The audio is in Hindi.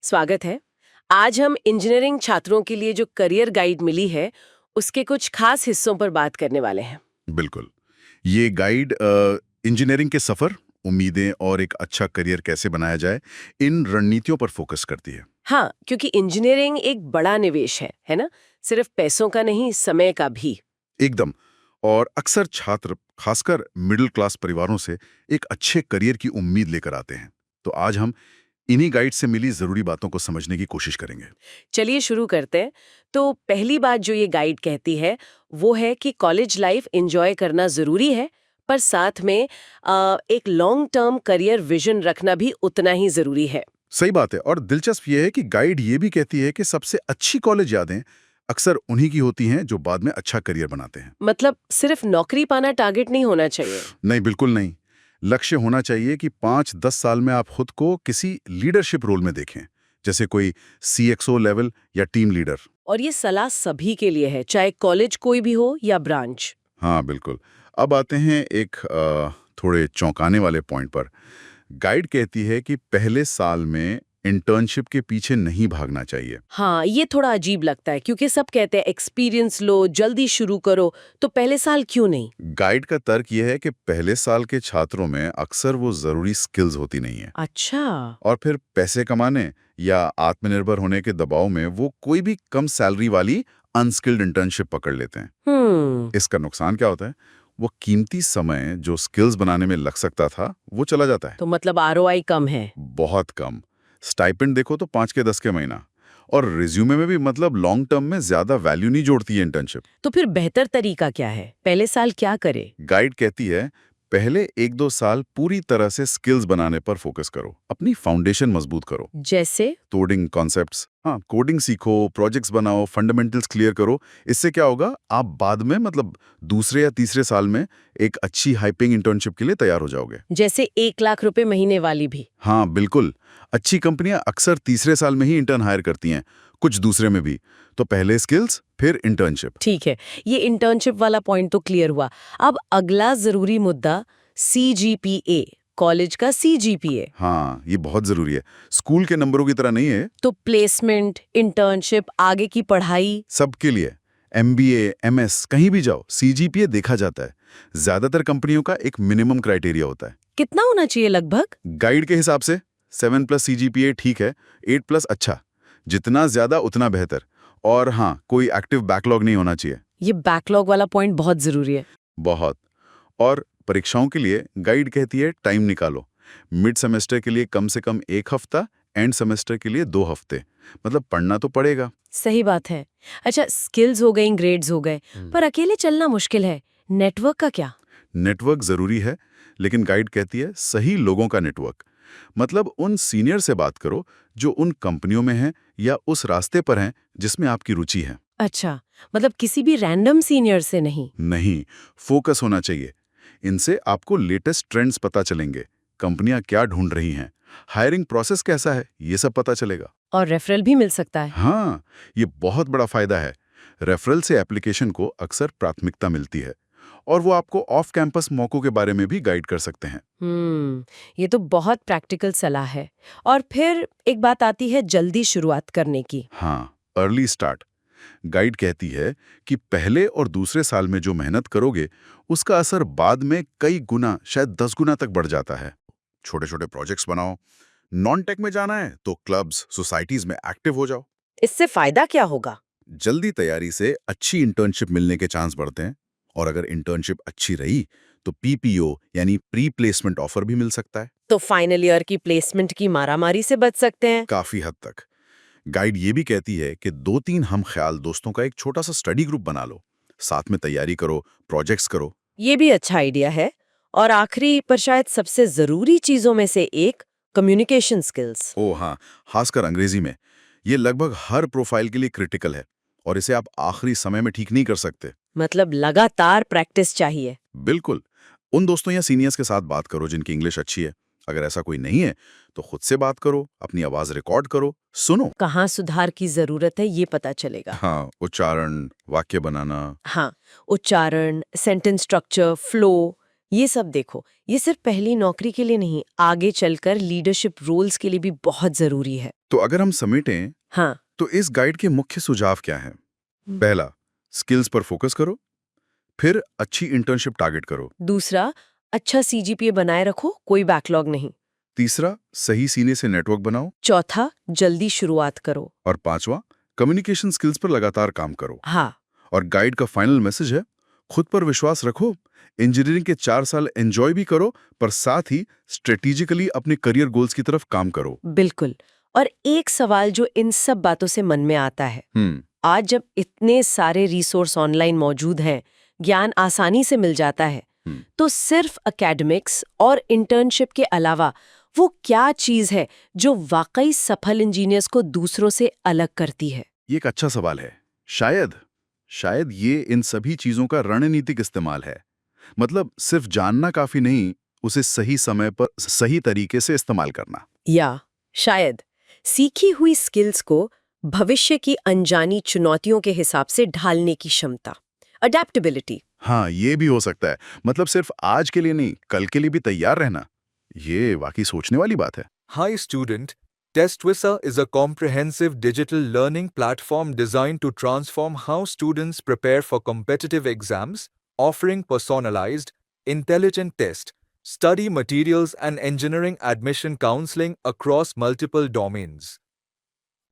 स्वागत है। आज हम इंजीनियरिंग छात्रों के लिए जो करियर गाइड मिली है, उसके कुछ खास हिस्सों पर बात करने वाले हैं। बिल्कुल। ये गाइड इंजीनियरिंग के सफ़र, उम्मीदें और एक अच्छा करियर कैसे बनाया जाए, इन रणनीतियों पर फोकस करती है। हाँ, क्योंकि इंजीनियरिंग एक बड़ा निवेश है ना? सिर्फ पैसों का नहीं, समय का भी। एकदम। और अक्सर छात्र, खासकर मिडिल क्लास परिवारों से, एक अच्छे करियर की उम्मीद लेकर आते हैं। तो आज हम इन्हीं गाइड से मिली ज़रूरी बातों को समझने की कोशिश करेंगे। चलिए शुरू करते हैं। तो पहली बात जो ये गाइड कहती है, वो है कि कॉलेज लाइफ एंजॉय करना ज़रूरी है, पर साथ में एक लॉन्ग टर्म करियर विजन रखना भी उतना ही ज़रूरी है। सही बात है। और दिलचस्प ये है कि गाइड ये भी कहती है कि सबसे अच्छी कॉलेज यादें अक्सर उन्हीं की होती हैं जो बाद में अच्छा करियर बनाते हैं। मतलब सिर्फ नौकरी पाना टारगेट नहीं होना चाहिए। नहीं, बिल्कुल नहीं। लक्ष्य होना चाहिए कि 5-10 साल में आप खुद को किसी लीडरशिप रोल में देखें, जैसे कोई सीएक्सओ लेवल या टीम लीडर। और ये सलाह सभी के लिए है, चाहे कॉलेज कोई भी हो या ब्रांच। हाँ, बिल्कुल। अब आते हैं एक थोड़े चौंकाने वाले पॉइंट पर। गाइड कहती है कि पहले साल में इंटर्नशिप के पीछे नहीं भागना चाहिए। हाँ, ये थोड़ा अजीब लगता है क्योंकि सब कहते हैं एक्सपीरियंस लो, जल्दी शुरू करो, तो पहले साल क्यों नहीं? गाइड का तर्क यह है कि पहले साल के छात्रों में अक्सर वो ज़रूरी स्किल्स होती नहीं है, अच्छा। और फिर पैसे कमाने या आत्मनिर्भर होने के दबाव में वो कोई भी कम सैलरी वाली अनस्किल्ड इंटर्नशिप पकड़ लेते हैं। हम्म। इसका नुकसान क्या होता है? वो कीमती समय जो स्किल्स बनाने में लग सकता था, वो चला जाता है। तो मतलब आरओआई कम है। बहुत कम। स्टाइपेंड देखो तो 5 के 10 के महीना, और रिज्यूमे में भी मतलब लॉन्ग टर्म में ज्यादा वैल्यू नहीं जोड़ती है इंटर्नशिप। तो फिर बेहतर तरीका क्या है? पहले साल क्या करे? गाइड कहती है, पहले 1-2 साल पूरी तरह से स्किल्स बनाने पर फोकस करो, अपनी फाउंडेशन मजबूत करो। जैसे? कोडिंग कॉन्सेप्ट्स, हाँ, कोडिंग सीखो, प्रोजेक्ट्स बनाओ, फंडामेंटल्स क्लियर करो। इससे क्या होगा, आप बाद में मतलब दूसरे या तीसरे साल में एक अच्छी हाइपिंग इंटर्नशिप के लिए तैयार हो जाओगे। जैसे 1 लाख रुपए महीने वाली भी? हाँ, बिल्कुल। अच्छी कंपनियां अक्सर तीसरे साल में ही इंटर्न हायर करती हैं, कुछ दूसरे में भी। तो पहले स्किल्स, फिर इंटर्नशिप। ठीक है, ये इंटर्नशिप वाला पॉइंट तो क्लियर हुआ। अब अगला जरूरी मुद्दा, सीजीपीए, कॉलेज का सीजीपीए। हाँ, ये बहुत जरूरी है। स्कूल के नंबरों की तरह नहीं है। तो प्लेसमेंट, इंटर्नशिप, आगे की पढ़ाई। सबके लिए एमबीए, एमएस, कहीं भी जाओ, सीजीपीए देखा जाता है। ज्यादातर कंपनियों का एक मिनिमम क्राइटेरिया होता है। कितना होना चाहिए लगभग? गाइड के हिसाब से 7+ सीजीपीए ठीक है, 8+ अच्छा। जितना ज्यादा उतना बेहतर। और हाँ, कोई एक्टिव बैकलॉग नहीं होना चाहिए। ये बैकलॉग वाला पॉइंट बहुत जरूरी है। बहुत। और परीक्षाओं के लिए गाइड कहती है टाइम निकालो। मिड सेमेस्टर के लिए कम से कम 1 हफ्ता, एंड सेमेस्टर के लिए 2 हफ्ते। मतलब पढ़ना तो पड़ेगा। सही बात है। अच्छा, स्किल्स हो गई, ग्रेड्स हो गए, पर अकेले चलना मुश्किल है। नेटवर्क का क्या? नेटवर्क जरूरी है, लेकिन गाइड कहती है सही लोगों का नेटवर्क। मतलब उन सीनियर से बात करो जो उन कंपनियों में हैं या उस रास्ते पर हैं जिसमें आपकी रुचि है। अच्छा, मतलब किसी भी रैंडम सीनियर से नहीं? नहीं, फोकस होना चाहिए। इनसे आपको लेटेस्ट ट्रेंड्स पता चलेंगे, कंपनियां क्या ढूंढ रही हैं, हायरिंग प्रोसेस कैसा है, ये सब पता चलेगा। और रेफरल भी मिल सकता है। हाँ, ये बहुत बड़ा फायदा है। रेफरल से एप्लीकेशन को अक्सर प्राथमिकता मिलती है, और वो आपको ऑफ कैंपस मौकों के बारे में भी गाइड कर सकते हैं। ये तो बहुत प्रैक्टिकल सलाह है। और फिर एक बात आती है जल्दी शुरुआत करने की। हाँ, अर्ली स्टार्ट। गाइड कहती है कि पहले और दूसरे साल में जो मेहनत करोगे, उसका असर बाद में कई गुना, शायद 10 गुना तक बढ़ जाता है। छोटे छोटे प्रोजेक्ट्स बनाओ। नॉन टेक में जाना है तो क्लब्स, सोसाइटीज में एक्टिव हो जाओ। इससे फायदा क्या होगा? जल्दी तैयारी से अच्छी इंटर्नशिप मिलने के चांस बढ़ते हैं, और अगर इंटर्नशिप अच्छी रही तो पीपीओ यानी प्री प्लेसमेंट ऑफर भी मिल सकता है। तो फाइनल ईयर की प्लेसमेंट की मारामारी से बच सकते हैं। काफी हद तक। गाइड ये भी कहती है कि 2-3 हम ख्याल दोस्तों का एक छोटा सा स्टडी ग्रुप बना लो, साथ में तैयारी करो, प्रोजेक्ट्स करो। ये भी अच्छा आइडिया है। और आखिरी पर शायद सबसे जरूरी चीजों में से एक, कम्युनिकेशन स्किल्स। ओ हाँ, खासकर अंग्रेजी में। ये लगभग हर प्रोफाइल के लिए क्रिटिकल है, और इसे आप आखिरी समय में ठीक नहीं कर सकते। मतलब लगातार प्रैक्टिस चाहिए। बिल्कुल। उन दोस्तों या सीनियर्स के साथ बात करो जिनकी इंग्लिश अच्छी है। अगर ऐसा कोई नहीं है तो खुद से बात करो, अपनी आवाज रिकॉर्ड करो, सुनो। कहाँ सुधार की जरूरत है ये पता चलेगा। हाँ, उच्चारण, वाक्य बनाना। हाँ, उच्चारण, सेंटेंस स्ट्रक्चर, फ्लो, ये सब देखो, ये सिर्फ पहली नौकरी के लिए नहीं, आगे चलकर लीडरशिप रोल्स के लिए भी बहुत जरूरी है। तो अगर हम समेटें हाँ। तो इस गाइड के मुख्य सुझाव क्या हैं? पहला, स्किल्स पर फोकस करो। फिर अच्छी इंटर्नशिप टारगेट करो। दूसरा, अच्छा सीजीपीए बनाए रखो, कोई बैकलॉग नहीं। तीसरा, सही सीने से नेटवर्क बनाओ। चौथा, जल्दी शुरुआत करो। और पांचवा, कम्युनिकेशन स्किल्स पर लगातार काम करो। हाँ। और गाइड का फाइनल मैसेज है, खुद पर विश्वास रखो। इंजीनियरिंग के 4 साल एंजॉय भी करो, पर साथ ही स्ट्रेटेजिकली अपने करियर गोल्स की तरफ काम करो। बिल्कुल। और एक सवाल जो इन सब बातों से मन में आता है, आज जब इतने सारे रिसोर्स ऑनलाइन मौजूद हैं, ज्ञान आसानी से मिल जाता है, तो सिर्फ एकेडमिक्स और इंटर्नशिप के अलावा वो क्या चीज है जो वाकई सफल इंजीनियर्स को दूसरों से अलग करती है? ये एक अच्छा सवाल है। शायद ये इन सभी चीजों का रणनीतिक इस्तेमाल है। मतलब सिर्फ जानना काफी नहीं, उसे सही समय पर सही तरीके से इस्तेमाल करना। या शायद सीखी हुई स्किल्स को भविष्य की अनजानी चुनौतियों के हिसाब से ढालने की क्षमता, अडेप्टेबिलिटी। हाँ, ये भी हो सकता है। मतलब सिर्फ आज के लिए नहीं, कल के लिए भी तैयार रहना। ये वाकई सोचने वाली बात है। Hi student, TestWisa is a comprehensive digital learning platform designed to transform how students prepare for competitive exams, offering personalized, intelligent test, study materials and engineering admission counseling across multiple domains.